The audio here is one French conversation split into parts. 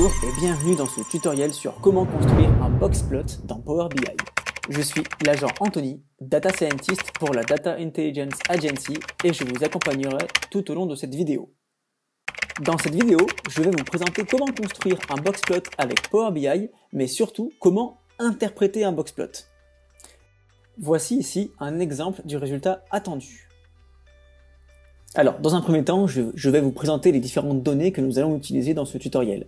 Bonjour et bienvenue dans ce tutoriel sur comment construire un boxplot dans Power BI. Je suis l'agent Anthony, Data Scientist pour la Data Intelligence Agency et je vous accompagnerai tout au long de cette vidéo. Dans cette vidéo, je vais vous présenter comment construire un boxplot avec Power BI, mais surtout comment interpréter un boxplot. Voici ici un exemple du résultat attendu. Alors, dans un premier temps, je vais vous présenter les différentes données que nous allons utiliser dans ce tutoriel.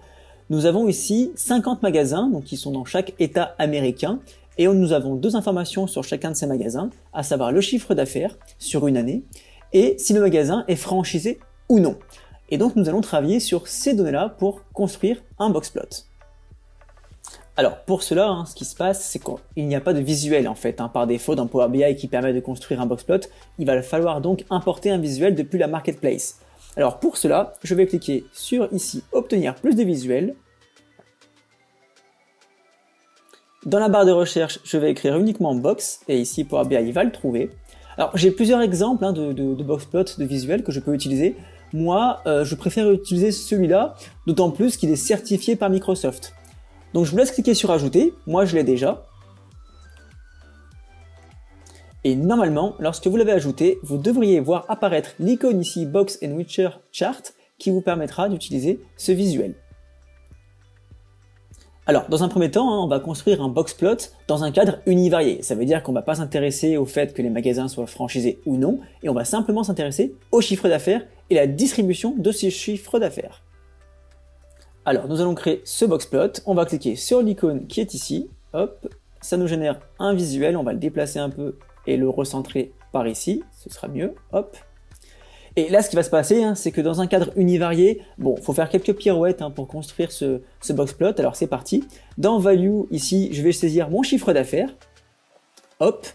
Nous avons ici 50 magasins, donc qui sont dans chaque État américain, et nous avons deux informations sur chacun de ces magasins, à savoir le chiffre d'affaires sur une année, et si le magasin est franchisé ou non. Et donc nous allons travailler sur ces données-là pour construire un boxplot. Alors pour cela, ce qui se passe, c'est qu'il n'y a pas de visuel en fait, par défaut dans Power BI qui permet de construire un boxplot. Il va falloir donc importer un visuel depuis la marketplace. Alors pour cela, je vais cliquer sur ici obtenir plus de visuels. Dans la barre de recherche, je vais écrire uniquement box et ici Power BI va le trouver. Alors j'ai plusieurs exemples de boxplot, de visuels que je peux utiliser. Moi, je préfère utiliser celui-là, d'autant plus qu'il est certifié par Microsoft. Donc je vous laisse cliquer sur ajouter, moi je l'ai déjà. Et normalement, lorsque vous l'avez ajouté, vous devriez voir apparaître l'icône ici Box Enricher Chart qui vous permettra d'utiliser ce visuel. Alors, dans un premier temps, on va construire un boxplot dans un cadre univarié. Ça veut dire qu'on ne va pas s'intéresser au fait que les magasins soient franchisés ou non, et on va simplement s'intéresser au chiffre d'affaires et la distribution de ces chiffres d'affaires. Alors, nous allons créer ce boxplot, on va cliquer sur l'icône qui est ici, hop, ça nous génère un visuel, on va le déplacer un peu et le recentrer par ici, ce sera mieux, hop. Et là, ce qui va se passer, c'est que dans un cadre univarié, bon, faut faire quelques pirouettes pour construire ce boxplot, alors c'est parti. Dans Value, ici, je vais saisir mon chiffre d'affaires, hop.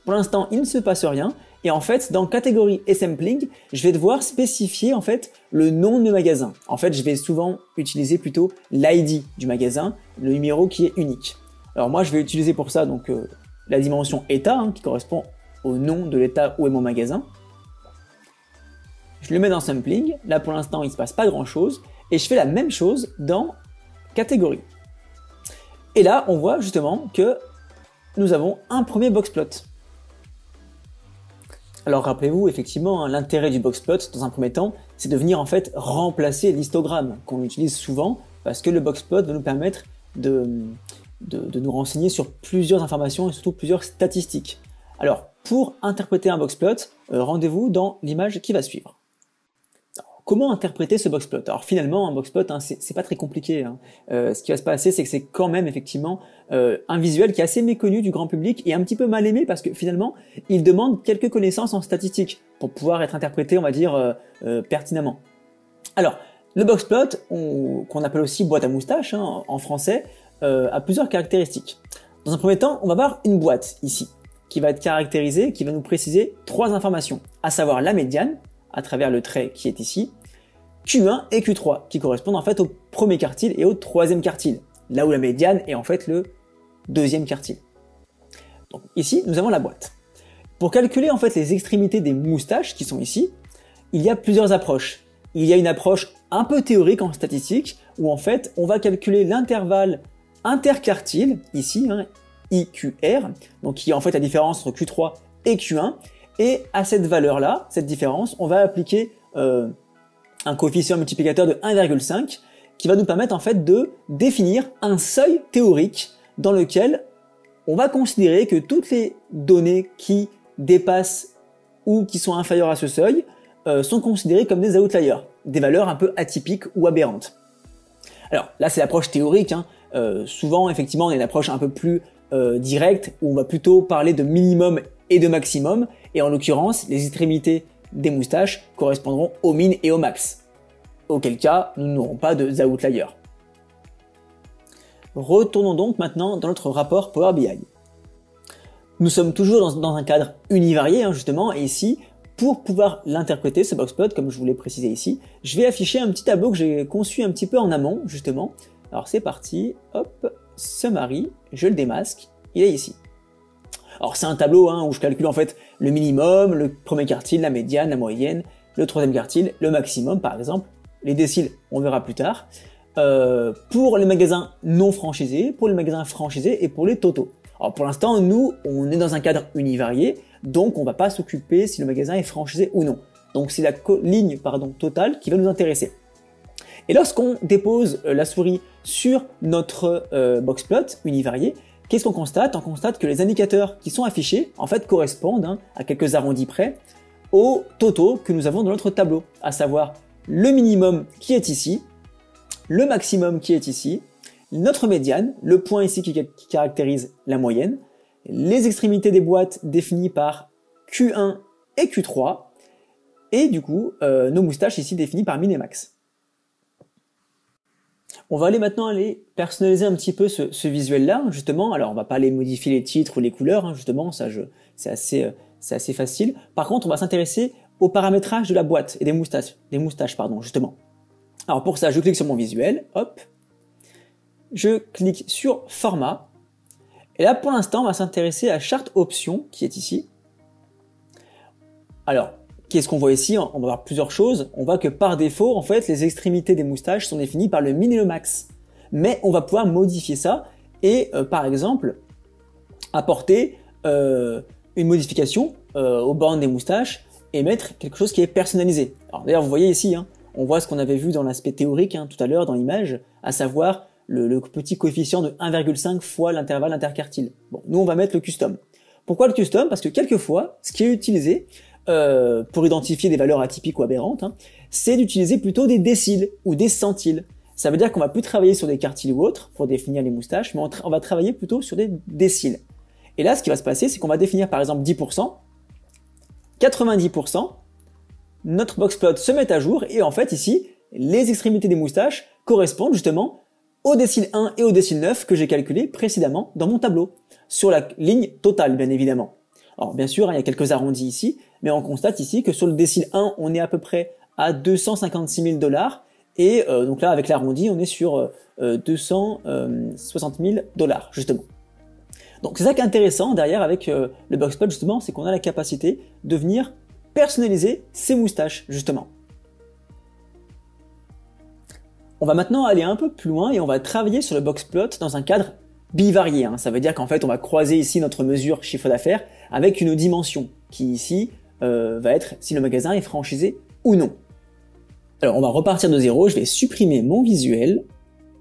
Pour l'instant, il ne se passe rien. Et en fait, dans catégorie et sampling, je vais devoir spécifier en fait le nom de magasin. En fait, je vais souvent utiliser plutôt l'ID du magasin, le numéro qui est unique. Alors moi, je vais utiliser pour ça donc la dimension état qui correspond au nom de l'état où est mon magasin. Je le mets dans sampling. Là, pour l'instant, il ne se passe pas grand-chose. Et je fais la même chose dans catégorie. Et là, on voit justement que nous avons un premier boxplot. Alors rappelez-vous, effectivement, l'intérêt du boxplot, dans un premier temps, c'est de venir en fait remplacer l'histogramme qu'on utilise souvent, parce que le boxplot va nous permettre de nous renseigner sur plusieurs informations et surtout plusieurs statistiques. Alors, pour interpréter un boxplot, rendez-vous dans l'image qui va suivre. Alors, comment interpréter ce boxplot? Alors finalement, un boxplot, c'est pas très compliqué. Ce qui va se passer, c'est que c'est quand même effectivement un visuel qui est assez méconnu du grand public et un petit peu mal aimé parce que finalement, il demande quelques connaissances en statistique pour pouvoir être interprété, on va dire, pertinemment. Alors, le boxplot, qu'on appelle aussi boîte à moustache en français, a plusieurs caractéristiques. Dans un premier temps, on va voir une boîte ici qui va être caractérisée, qui va nous préciser trois informations, à savoir la médiane, à travers le trait qui est ici, Q1 et Q3, qui correspondent en fait au premier quartile et au troisième quartile, là où la médiane est en fait le deuxième quartile. Donc ici, nous avons la boîte. Pour calculer en fait les extrémités des moustaches qui sont ici, il y a plusieurs approches. Il y a une approche un peu théorique en statistique, où en fait, on va calculer l'intervalle interquartile, ici, IQR, donc qui est en fait la différence entre Q3 et Q1, et à cette valeur-là, cette différence, on va appliquer un coefficient multiplicateur de 1,5 qui va nous permettre en fait de définir un seuil théorique dans lequel on va considérer que toutes les données qui dépassent ou qui sont inférieures à ce seuil sont considérées comme des outliers, des valeurs un peu atypiques ou aberrantes. Alors là, c'est l'approche théorique. Souvent, effectivement, on a une approche un peu plus directe où on va plutôt parler de minimum et de maximum. Et en l'occurrence, les extrémités des moustaches correspondront au min et au max. Auquel cas, nous n'aurons pas de outliers. Retournons donc maintenant dans notre rapport Power BI. Nous sommes toujours dans un cadre univarié, justement, et ici, pour pouvoir l'interpréter, ce boxplot, comme je vous l'ai précisé ici, je vais afficher un petit tableau que j'ai conçu un petit peu en amont, justement. Alors c'est parti, hop, summary, je le démasque, il est ici. Alors c'est un tableau où je calcule en fait le minimum, le premier quartile, la médiane, la moyenne, le troisième quartile, le maximum par exemple, les déciles on verra plus tard. pour les magasins non franchisés, pour les magasins franchisés et pour les totaux. Alors pour l'instant, nous, on est dans un cadre univarié, donc on va pas s'occuper si le magasin est franchisé ou non. Donc c'est la ligne totale qui va nous intéresser. Et lorsqu'on dépose la souris sur notre boxplot univarié, qu'est-ce qu'on constate? On constate que les indicateurs qui sont affichés, en fait, correspondent, à quelques arrondis près, aux totaux que nous avons dans notre tableau, à savoir le minimum qui est ici, le maximum qui est ici, notre médiane, le point ici qui caractérise la moyenne, les extrémités des boîtes définies par Q1 et Q3, et du coup, nos moustaches ici définies par min et max. On va maintenant personnaliser un petit peu ce visuel-là, justement. Alors, on va pas aller modifier les titres ou les couleurs, justement, ça, c'est assez facile. Par contre, on va s'intéresser au paramétrage de la boîte et des moustaches, justement. Alors pour ça, je clique sur mon visuel, hop, je clique sur format, et là pour l'instant on va s'intéresser à charte option qui est ici. Alors, qu'est-ce qu'on voit ici? On va voir plusieurs choses. On voit que par défaut, en fait, les extrémités des moustaches sont définies par le min et le max. Mais on va pouvoir modifier ça et par exemple apporter une modification aux bornes des moustaches et mettre quelque chose qui est personnalisé. Alors d'ailleurs vous voyez ici, on voit ce qu'on avait vu dans l'aspect théorique tout à l'heure dans l'image, à savoir le petit coefficient de 1,5 fois l'intervalle interquartile. Bon, nous on va mettre le custom. Pourquoi le custom? Parce que quelquefois, ce qui est utilisé pour identifier des valeurs atypiques ou aberrantes, c'est d'utiliser plutôt des déciles ou des centiles. Ça veut dire qu'on va plus travailler sur des quartiles ou autres pour définir les moustaches, mais on va travailler plutôt sur des déciles. Et là, ce qui va se passer, c'est qu'on va définir par exemple 10%, 90%, notre boxplot se met à jour et en fait ici, les extrémités des moustaches correspondent justement au décile 1 et au décile 9 que j'ai calculé précédemment dans mon tableau, sur la ligne totale bien évidemment. Alors bien sûr, il y a quelques arrondis ici, mais on constate ici que sur le décile 1, on est à peu près à 256 000 $, et donc là avec l'arrondi, on est sur 260 000 $, justement. Donc c'est ça qui est intéressant derrière avec le boxplot justement, c'est qu'on a la capacité de venir personnaliser ses moustaches justement. On va maintenant aller un peu plus loin et on va travailler sur le boxplot dans un cadre bivarié. Ça veut dire qu'en fait on va croiser ici notre mesure chiffre d'affaires avec une dimension qui ici va être si le magasin est franchisé ou non. Alors on va repartir de zéro, je vais supprimer mon visuel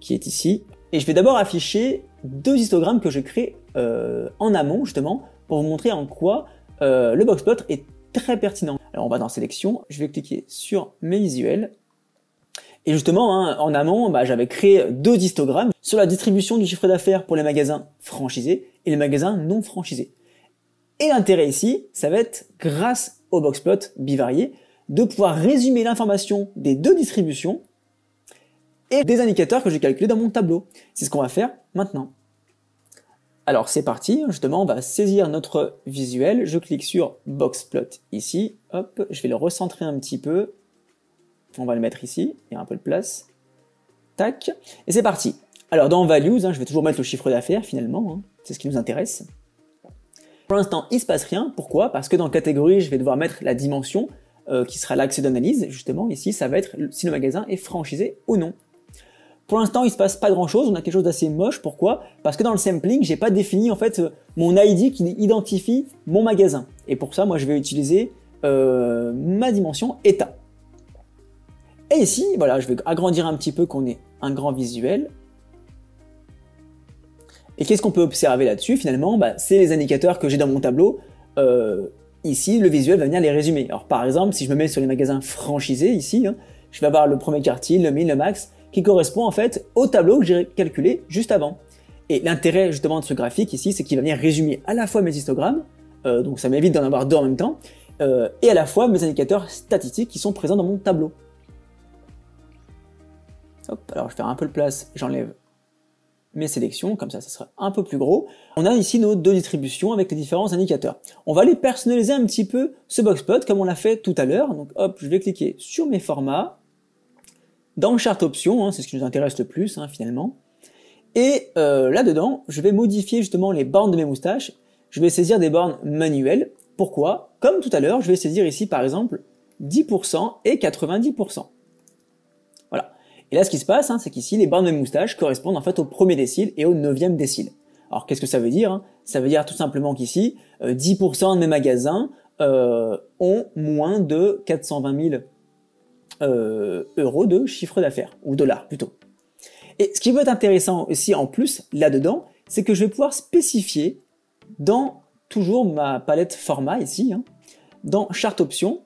qui est ici et je vais d'abord afficher deux histogrammes que je crée en amont justement pour vous montrer en quoi le boxplot est très pertinent. Alors on va dans sélection, je vais cliquer sur mes visuels et justement en amont j'avais créé deux histogrammes sur la distribution du chiffre d'affaires pour les magasins franchisés et les magasins non franchisés. Et l'intérêt ici, ça va être grâce au boxplot bivarié de pouvoir résumer l'information des deux distributions et des indicateurs que j'ai calculés dans mon tableau. C'est ce qu'on va faire maintenant. Alors c'est parti, justement on va saisir notre visuel, je clique sur boxplot ici, hop, je vais le recentrer un petit peu, on va le mettre ici, il y a un peu de place, tac, et c'est parti. Alors dans values, je vais toujours mettre le chiffre d'affaires finalement, c'est ce qui nous intéresse. Pour l'instant il se passe rien, pourquoi? Parce que dans catégorie je vais devoir mettre la dimension qui sera l'axe d'analyse, justement ici ça va être si le magasin est franchisé ou non. Pour l'instant, il se passe pas grand chose, on a quelque chose d'assez moche, pourquoi? Parce que dans le sampling, j'ai pas défini en fait mon ID qui identifie mon magasin. Et pour ça, moi je vais utiliser ma dimension état. Et ici, voilà, je vais agrandir un petit peu qu'on ait un grand visuel. Et qu'est-ce qu'on peut observer là-dessus finalement? C'est les indicateurs que j'ai dans mon tableau. Ici, le visuel va venir les résumer. Alors par exemple, si je me mets sur les magasins franchisés ici, je vais avoir le premier quartile, le min, le max, qui correspond en fait au tableau que j'ai calculé juste avant. Et l'intérêt justement de ce graphique ici, c'est qu'il va venir résumer à la fois mes histogrammes, donc ça m'évite d'en avoir deux en même temps, et à la fois mes indicateurs statistiques qui sont présents dans mon tableau. Hop, alors je vais faire un peu de place, j'enlève mes sélections, comme ça sera un peu plus gros. On a ici nos deux distributions avec les différents indicateurs. On va aller personnaliser un petit peu ce boxplot comme on l'a fait tout à l'heure. Donc hop, je vais cliquer sur mes formats, dans charte option, c'est ce qui nous intéresse le plus finalement. Et là-dedans, je vais modifier justement les bornes de mes moustaches. Je vais saisir des bornes manuelles. Pourquoi? Comme tout à l'heure, je vais saisir ici par exemple 10% et 90%. Voilà. Et là, ce qui se passe, c'est qu'ici, les bornes de moustache correspondent en fait au premier décile et au 9e décile. Alors, qu'est-ce que ça veut dire? Ça veut dire tout simplement qu'ici, 10% de mes magasins ont moins de 420 000 euros de chiffre d'affaires, ou dollars plutôt. Et ce qui peut être intéressant aussi en plus, là-dedans, c'est que je vais pouvoir spécifier dans toujours ma palette format ici, dans Chart Options,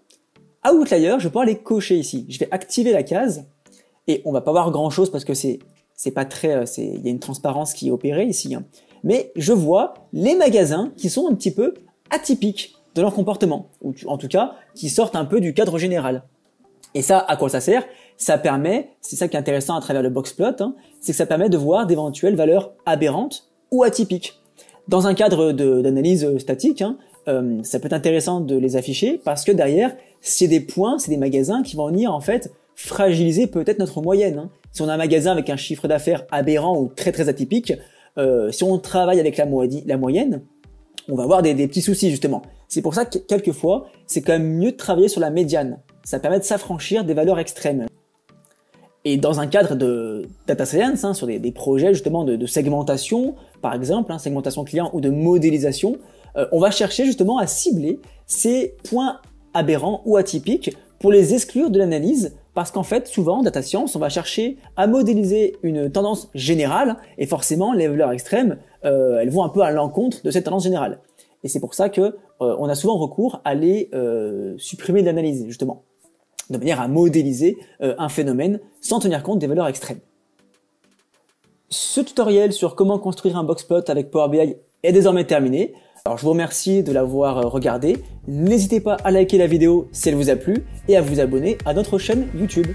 Outlier, je vais pouvoir les cocher ici. Je vais activer la case, et on va pas voir grand chose parce que c'est pas très, il y a une transparence qui est opérée ici, mais je vois les magasins qui sont un petit peu atypiques de leur comportement, ou en tout cas, qui sortent un peu du cadre général. Et ça, à quoi ça sert? Ça permet, c'est ça qui est intéressant à travers le boxplot, c'est que ça permet de voir d'éventuelles valeurs aberrantes ou atypiques. Dans un cadre d'analyse statique, ça peut être intéressant de les afficher parce que derrière, c'est des points, c'est des magasins qui vont venir en fait fragiliser peut-être notre moyenne. Si on a un magasin avec un chiffre d'affaires aberrant ou très très atypique, si on travaille avec la moyenne, on va avoir des petits soucis justement. C'est pour ça que quelquefois, c'est quand même mieux de travailler sur la médiane. Ça permet de s'affranchir des valeurs extrêmes. Et dans un cadre de data science, sur des projets justement de segmentation, par exemple, segmentation client ou de modélisation, on va chercher justement à cibler ces points aberrants ou atypiques pour les exclure de l'analyse, parce qu'en fait, souvent, en data science, on va chercher à modéliser une tendance générale, et forcément, les valeurs extrêmes, elles vont un peu à l'encontre de cette tendance générale. Et c'est pour ça que on a souvent recours à les supprimer de l'analyse, justement, de manière à modéliser un phénomène sans tenir compte des valeurs extrêmes. Ce tutoriel sur comment construire un boxplot avec Power BI est désormais terminé. Alors je vous remercie de l'avoir regardé. N'hésitez pas à liker la vidéo si elle vous a plu et à vous abonner à notre chaîne YouTube.